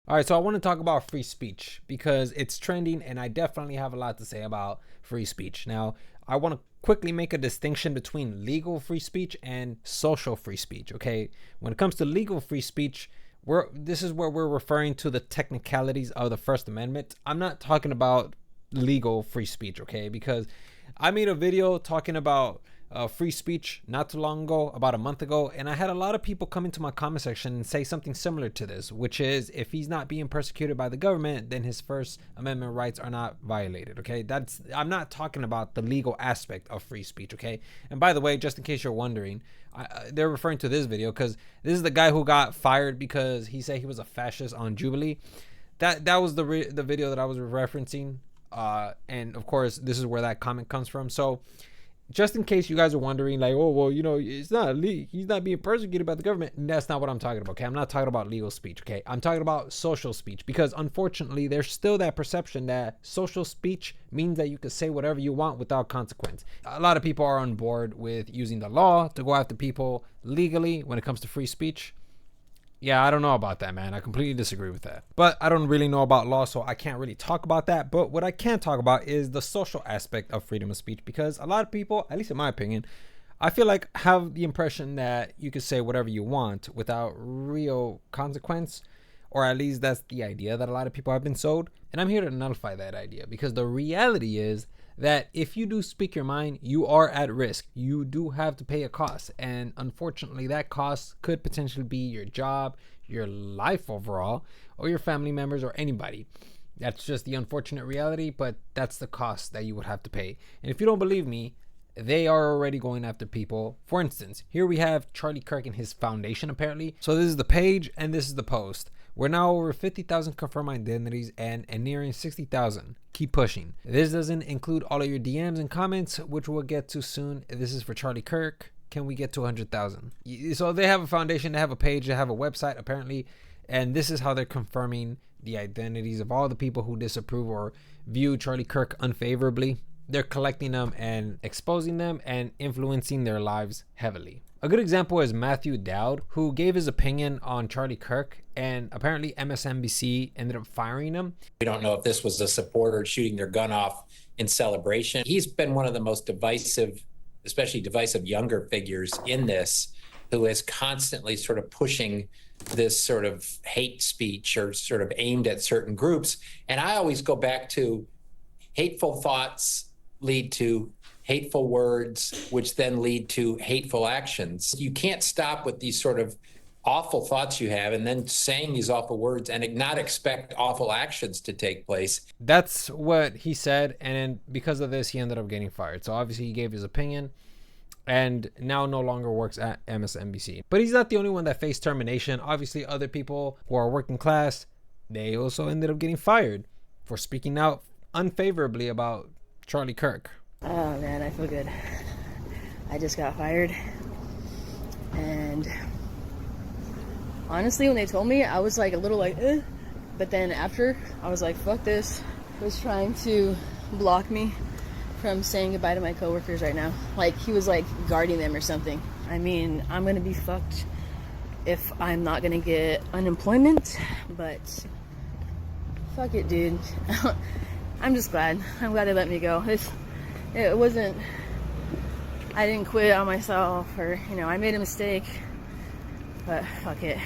All right, so I want to talk about free speech because it's trending and I definitely have a lot to say about free speech. Now, I want to quickly make a distinction between legal free speech and social free speech, okay? When it comes to legal free speech, this is where we're referring to the technicalities of the First Amendment. I'm not talking about legal free speech, okay? Because I made a video talking about free speech not too long ago, about a month ago, and I had a lot of people come into my comment section and say something similar to this, which is if he's not being persecuted by the government, then his First Amendment rights are not violated. Okay, I'm not talking about the legal aspect of free speech. Okay, and by the way, just in case you're wondering, they're referring to this video because this is the guy who got fired because he said he was a fascist on Jubilee. That was the video that I was referencing, and of course, this is where that comment comes from. So just in case you guys are wondering, like, oh, well, it's not he's not being persecuted by the government. That's not what I'm talking about. Okay, I'm not talking about legal speech. Okay, I'm talking about social speech because unfortunately, there's still that perception that social speech means that you can say whatever you want without consequence. A lot of people are on board with using the law to go after people legally when it comes to free speech. Yeah, I don't know about that, man. I completely disagree with that. But I don't really know about law, so I can't really talk about that. But what I can talk about is the social aspect of freedom of speech because a lot of people, at least in my opinion, I feel like have the impression that you can say whatever you want without real consequence, or at least that's the idea that a lot of people have been sold. And I'm here to nullify that idea because the reality is that if you do speak your mind, you are at risk. You do have to pay a cost. And unfortunately, that cost could potentially be your job, your life overall, or your family members or anybody. That's just the unfortunate reality, but that's the cost that you would have to pay. And if you don't believe me, they are already going after people. For instance, here we have Charlie Kirk and his foundation, apparently. So this is the page and this is the post. We're now over 50,000 confirmed identities and nearing 60,000. Keep pushing. This doesn't include all of your DMs and comments, which we'll get to soon. This is for Charlie Kirk. Can we get to 100,000? So they have a foundation, they have a page, they have a website, apparently. And this is how they're confirming the identities of all the people who disapprove or view Charlie Kirk unfavorably. They're collecting them and exposing them and influencing their lives heavily. A good example is Matthew Dowd, who gave his opinion on Charlie Kirk, and apparently MSNBC ended up firing him. We don't know if this was a supporter shooting their gun off in celebration. He's been one of the most divisive, especially divisive younger figures in this, who is constantly sort of pushing this sort of hate speech or sort of aimed at certain groups. And I always go back to hateful thoughts lead to hateful words, which then lead to hateful actions. You can't stop with these sort of awful thoughts you have and then saying these awful words and not expect awful actions to take place. That's what he said, and because of this, he ended up getting fired. So obviously he gave his opinion and now no longer works at MSNBC. But he's not the only one that faced termination. Obviously, other people who are working class, they also ended up getting fired for speaking out unfavorably about Charlie Kirk. Oh man, I feel good. I just got fired. And honestly, when they told me, I was like a little like, eh. But then after, I was like, fuck this. He was trying to block me from saying goodbye to my coworkers right now. Like he was like guarding them or something. I mean, I'm gonna be fucked if I'm not gonna get unemployment, but fuck it, dude. I'm just glad. I'm glad they let me go. It wasn't, I didn't quit on myself or, I made a mistake, but fuck it.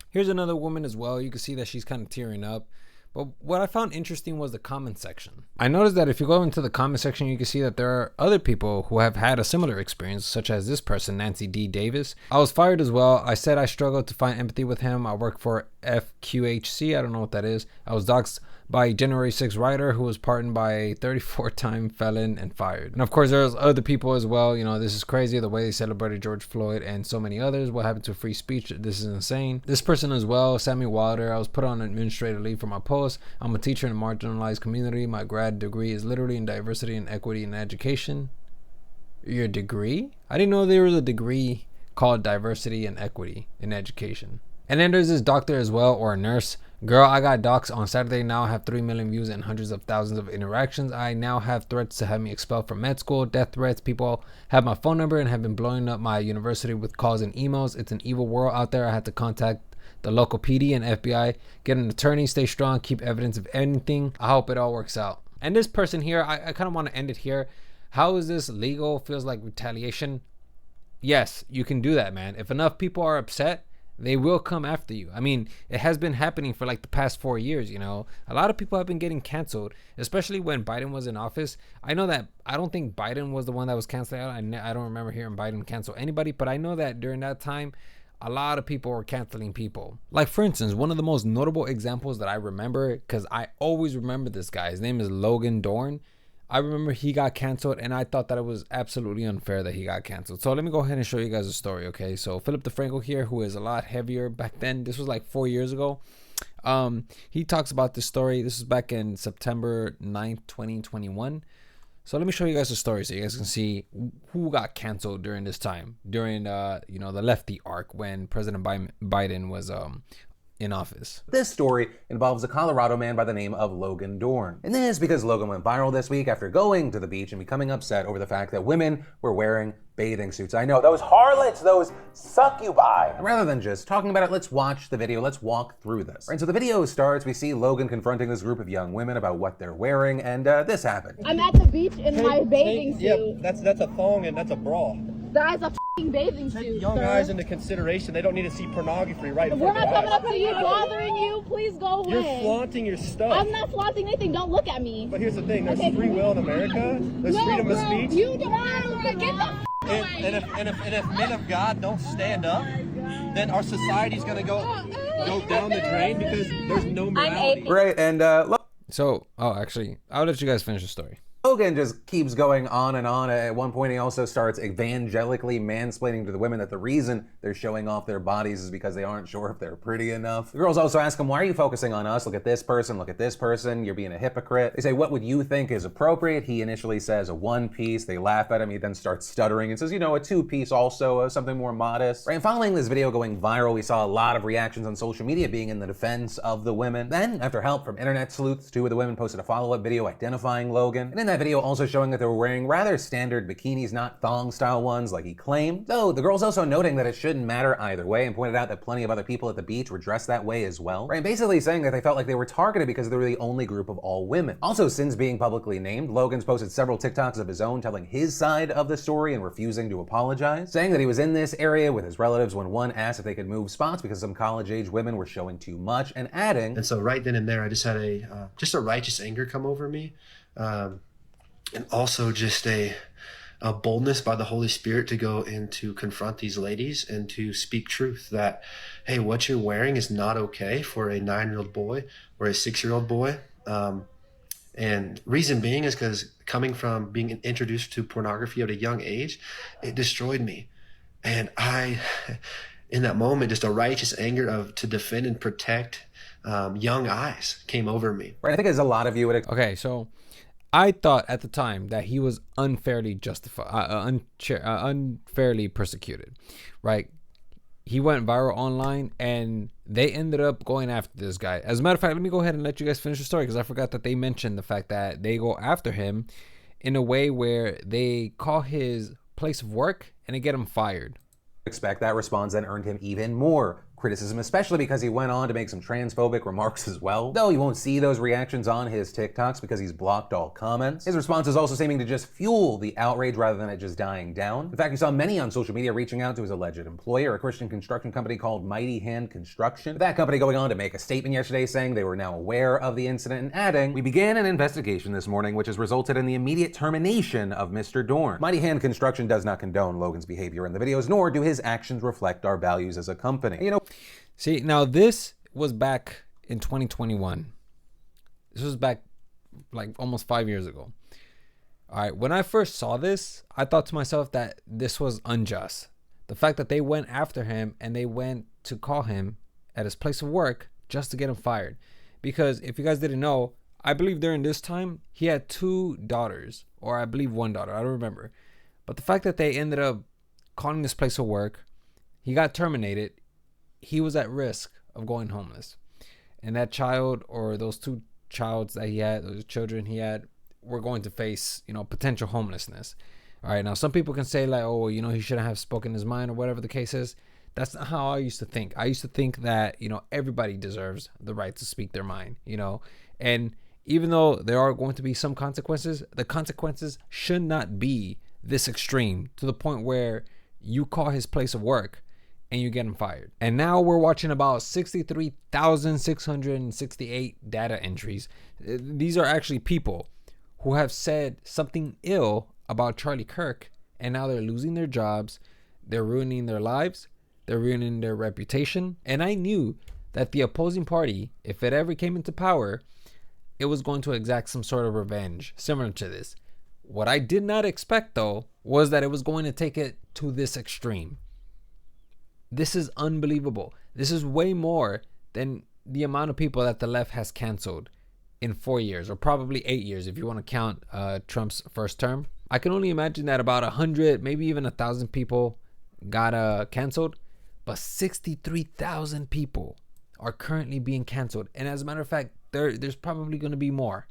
Here's another woman as well. You can see that she's kind of tearing up. But what I found interesting was the comment section. I noticed that if you go into the comment section, you can see that there are other people who have had a similar experience, such as this person, Nancy D. Davis. I was fired as well. I said I struggled to find empathy with him. I work for FQHC. I don't know what that is. I was doxxed by a January 6th writer who was pardoned by a 34-time felon and fired. And of course, there's other people as well. This is crazy, the way they celebrated George Floyd and so many others. What happened to free speech? This is insane. This person as well, Sammy Wilder. I was put on administrative leave for my post. I'm a teacher in a marginalized community. My grad degree is literally in diversity and equity in education. Your degree? I didn't know there was a degree called diversity and equity in education. And then there's this doctor as well, or a nurse. Girl, I got doxxed on Saturday. Now I have 3 million views and hundreds of thousands of interactions. I now have threats to have me expelled from med school, death threats. People have my phone number and have been blowing up my university with calls and emails. It's an evil world out there. I had to contact the local PD and FBI, get an attorney, stay strong, keep evidence of anything. I hope it all works out. And this person here, I kind of want to end it here. How is this legal? Feels like retaliation. Yes, you can do that, man. If enough people are upset, they will come after you. I mean, it has been happening for like the past 4 years, you know. A lot of people have been getting canceled, especially when Biden was in office. I know that I don't think Biden was the one that was canceled out. I don't remember hearing Biden cancel anybody, but I know that during that time, a lot of people were canceling people. Like, for instance, one of the most notable examples that I remember, because I always remember this guy, his name is Logan Dorn. I remember he got canceled, and I thought that it was absolutely unfair that he got canceled. So let me go ahead and show you guys a story, okay? So Philip DeFranco here, who is a lot heavier back then. This was like 4 years ago. He talks about this story. This is back in September 9th, 2021. So let me show you guys the story so you guys can see who got canceled during this time, during you know, the lefty arc when President Biden was in office. This story involves a Colorado man by the name of Logan Dorn. And this is because Logan went viral this week after going to the beach and becoming upset over the fact that women were wearing bathing suits. I know, those harlots, those succubi. Rather than just talking about it, let's watch the video. Let's walk through this. Right, so the video starts, we see Logan confronting this group of young women about what they're wearing, and this happened. I'm at the beach in my bathing suit. Yep, that's a thong and that's a bra. That is a f***ing bathing suit, Young sir. guys into consideration. They don't need to see pornography right in We're front of not their coming eyes. up to you, bothering you. Please go away. You're flaunting your stuff. I'm not flaunting anything. Don't look at me. But here's the thing. There's Okay. free will in America. There's No, freedom of bro, speech. You don't get the f*** away. And if men of God don't stand up, then our society's gonna go down the drain because there's no morality. Right, and So, actually, I'll let you guys finish the story. Logan just keeps going on and on. At one point, he also starts evangelically mansplaining to the women that the reason they're showing off their bodies is because they aren't sure if they're pretty enough. The girls also ask him, why are you focusing on us? Look at this person, look at this person. You're being a hypocrite. They say, what would you think is appropriate? He initially says a one piece. They laugh at him. He then starts stuttering and says, you know, a two piece also, something more modest. Right, and following this video going viral, we saw a lot of reactions on social media being in the defense of the women. Then, after help from internet sleuths, 2 of the women posted a follow-up video identifying Logan. And in that video also showing that they were wearing rather standard bikinis, not thong-style ones like he claimed. Though the girls also noting that it shouldn't matter either way and pointed out that plenty of other people at the beach were dressed that way as well. Right, basically saying that they felt like they were targeted because they were the only group of all women. Also, since being publicly named, Logan's posted several TikToks of his own telling his side of the story and refusing to apologize, saying that he was in this area with his relatives when one asked if they could move spots because some college-age women were showing too much, and adding, And so right then and there, I just had a righteous anger come over me, and also just a boldness by the Holy Spirit to go and to confront these ladies and to speak truth that, hey, what you're wearing is not okay for a 9-year-old boy or a 6-year-old boy. And reason being is because coming from being introduced to pornography at a young age, it destroyed me. And I, in that moment, just a righteous anger to defend and protect young eyes came over me. right, I think as a lot of you would Okay, so I thought at the time that he was unfairly unfairly persecuted, right? He went viral online and they ended up going after this guy. As a matter of fact, let me go ahead and let you guys finish the story because I forgot that they mentioned the fact that they go after him in a way where they call his place of work and they get him fired. expect that response then earned him even more criticism, especially because he went on to make some transphobic remarks as well. Though you won't see those reactions on his TikToks because he's blocked all comments. His response is also seeming to just fuel the outrage rather than it just dying down. In fact, you saw many on social media reaching out to his alleged employer, a Christian construction company called Mighty Hand Construction. With that company going on to make a statement yesterday saying they were now aware of the incident and adding, "We began an investigation this morning which has resulted in the immediate termination of Mr. Dorn. Mighty Hand Construction does not condone Logan's behavior in the videos, nor do his actions reflect our values as a company." You know, See, now this was back in 2021. This was back like almost 5 years ago. All right, when I first saw this, I thought to myself that this was unjust. The fact that they went after him and they went to call him at his place of work just to get him fired. Because if you guys didn't know, I believe during this time, he had 2 daughters, or I believe 1 daughter, I don't remember. But the fact that they ended up calling this place of work, he got terminated. He was at risk of going homeless, and that child, or those 2 childs that he had, those children he had, were going to face, you know, potential homelessness. All right, now some people can say like, oh, you know, he shouldn't have spoken his mind or whatever the case is. That's not how I used to think. I used to think that, everybody deserves the right to speak their mind, and even though there are going to be some consequences, the consequences should not be this extreme to the point where you call his place of work and you get him fired. And now we're watching about 63,668 data entries. These are actually people who have said something ill about Charlie Kirk, and now they're losing their jobs, they're ruining their lives, they're ruining their reputation. And I knew that the opposing party, if it ever came into power, it was going to exact some sort of revenge similar to this. What I did not expect, though, was that it was going to take it to this extreme. This is unbelievable. This is way more than the amount of people that the left has canceled in 4 years, or probably 8 years if you want to count Trump's first term. I can only imagine that about 100, maybe even 1,000 people got canceled, but 63,000 people are currently being canceled. And as a matter of fact, there's probably going to be more.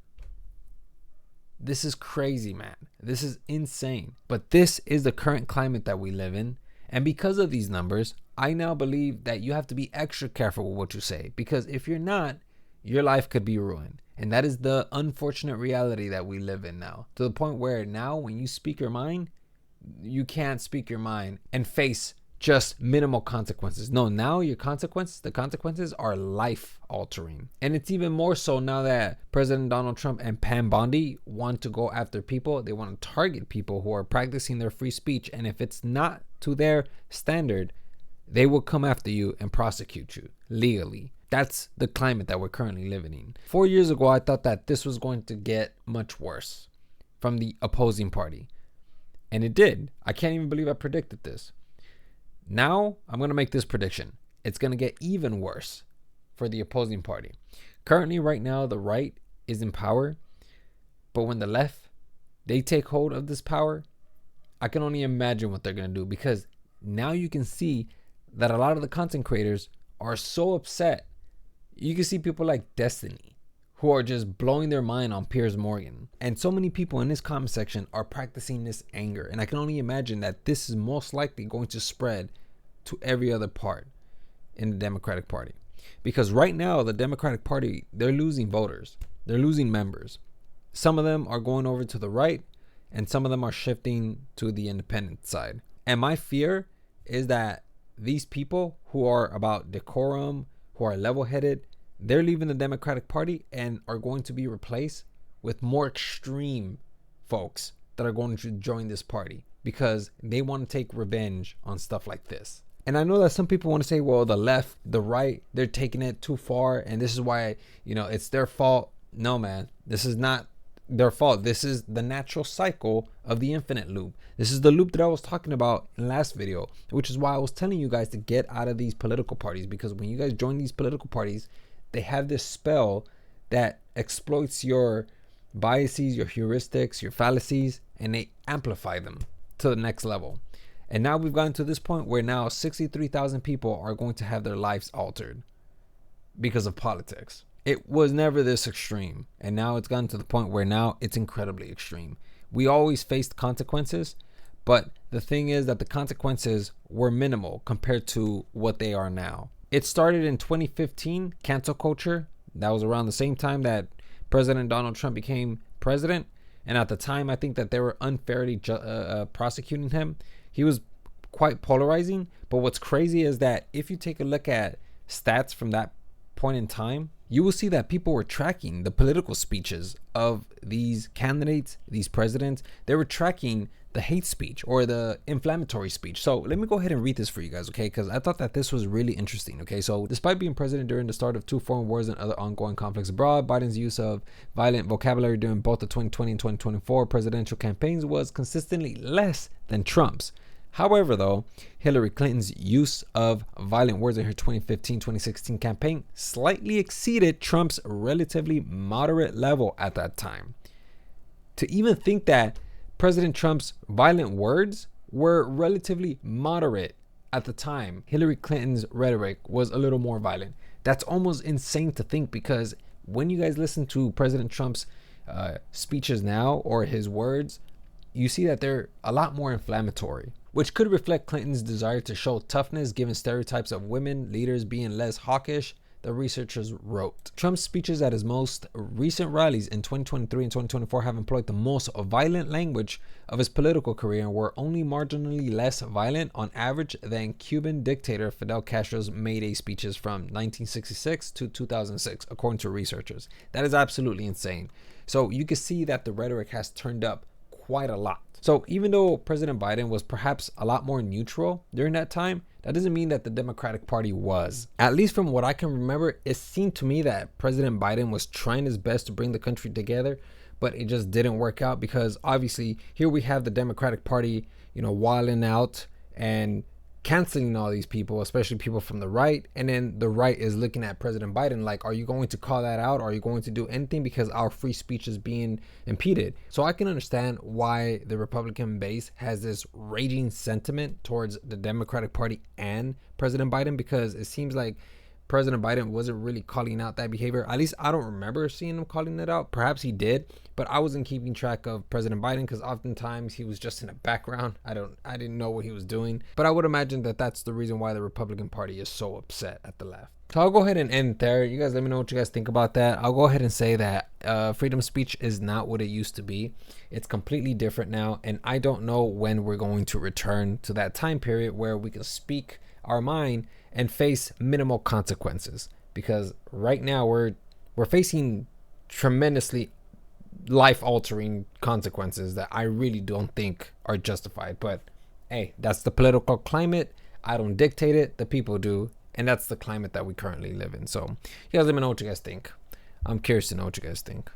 This is crazy, man. This is insane. But this is the current climate that we live in. And because of these numbers, I now believe that you have to be extra careful with what you say, because if you're not, your life could be ruined. And that is the unfortunate reality that we live in now, to the point where now when you speak your mind, you can't speak your mind and face just minimal consequences. No, now the consequences are life altering. And it's even more so now that President Donald Trump and Pam Bondi want to go after people. They want to target people who are practicing their free speech. And if it's not to their standard, they will come after you and prosecute you legally. That's the climate that we're currently living in. 4 years ago, I thought that this was going to get much worse from the opposing party. And it did. I can't even believe I predicted this. Now, I'm going to make this prediction. It's going to get even worse for the opposing party. Currently, right now, the right is in power. But when the left, they take hold of this power, I can only imagine what they're going to do. Because now you can see that a lot of the content creators are so upset. You can see people like Destiny, who are just blowing their mind on Piers Morgan. And so many people in this comment section are practicing this anger. And I can only imagine that this is most likely going to spread to every other part in the Democratic Party. Because right now, the Democratic Party, they're losing voters. They're losing members. Some of them are going over to the right, and some of them are shifting to the independent side. And my fear is that these people who are about decorum, who are level-headed, they're leaving the Democratic Party and are going to be replaced with more extreme folks that are going to join this party because they want to take revenge on stuff like this. And I know that some people want to say, well, the left, the right, they're taking it too far, and this is why, it's their fault. No, man, this is not their fault. This is the natural cycle of the infinite loop. This is the loop that I was talking about in the last video, which is why I was telling you guys to get out of these political parties, because when you guys join these political parties, they have this spell that exploits your biases, your heuristics, your fallacies, and they amplify them to the next level. And now we've gotten to this point where now 63,000 people are going to have their lives altered because of politics. It was never this extreme, and now it's gotten to the point where now it's incredibly extreme. We always faced consequences, but the thing is that the consequences were minimal compared to what they are now. It started in 2015, cancel culture. That was around the same time that President Donald Trump became president. And at the time, I think that they were unfairly prosecuting him. He was quite polarizing. But what's crazy is that if you take a look at stats from that point in time, you will see that people were tracking the political speeches of these candidates, these presidents. They were tracking the hate speech or the inflammatory speech. So let me go ahead and read this for you guys, okay? Because I thought that this was really interesting, okay? So despite being president during the start of 2 foreign wars and other ongoing conflicts abroad, Biden's use of violent vocabulary during both the 2020 and 2024 presidential campaigns was consistently less than Trump's. However, though, Hillary Clinton's use of violent words in her 2015-2016 campaign slightly exceeded Trump's relatively moderate level at that time. To even think that President Trump's violent words were relatively moderate at the time, Hillary Clinton's rhetoric was a little more violent. That's almost insane to think, because when you guys listen to President Trump's speeches now, or his words, you see that they're a lot more inflammatory. which could reflect Clinton's desire to show toughness given stereotypes of women leaders being less hawkish, the researchers wrote. Trump's speeches at his most recent rallies in 2023 and 2024 have employed the most violent language of his political career and were only marginally less violent on average than Cuban dictator Fidel Castro's May Day speeches from 1966 to 2006, according to researchers. That is absolutely insane. So you can see that the rhetoric has turned up quite a lot. So even though President Biden was perhaps a lot more neutral during that time, that doesn't mean that the Democratic Party was. At least from what I can remember, it seemed to me that President Biden was trying his best to bring the country together, but it just didn't work out because obviously here we have the Democratic Party, wilding out and canceling all these people, especially people from the right. And then the right is looking at President Biden like, are you going to call that out? Are you going to do anything because our free speech is being impeded? So I can understand why the Republican base has this raging sentiment towards the Democratic Party and President Biden, because it seems like President Biden wasn't really calling out that behavior. At least I don't remember seeing him calling it out. Perhaps he did, but I wasn't keeping track of President Biden because oftentimes he was just in the background. I didn't know what he was doing, but I would imagine that that's the reason why the Republican Party is so upset at the left. So I'll go ahead and end there. You guys let me know what you guys think about that. I'll go ahead and say that freedom of speech is not what it used to be. It's completely different now, and I don't know when we're going to return to that time period where we can speak our mind and face minimal consequences, because right now we're facing tremendously life-altering consequences that I really don't think are justified. But hey, that's the political climate. I don't dictate it, the people do, and that's the climate that we currently live in. So you guys let me know what you guys think. I'm curious to know what you guys think.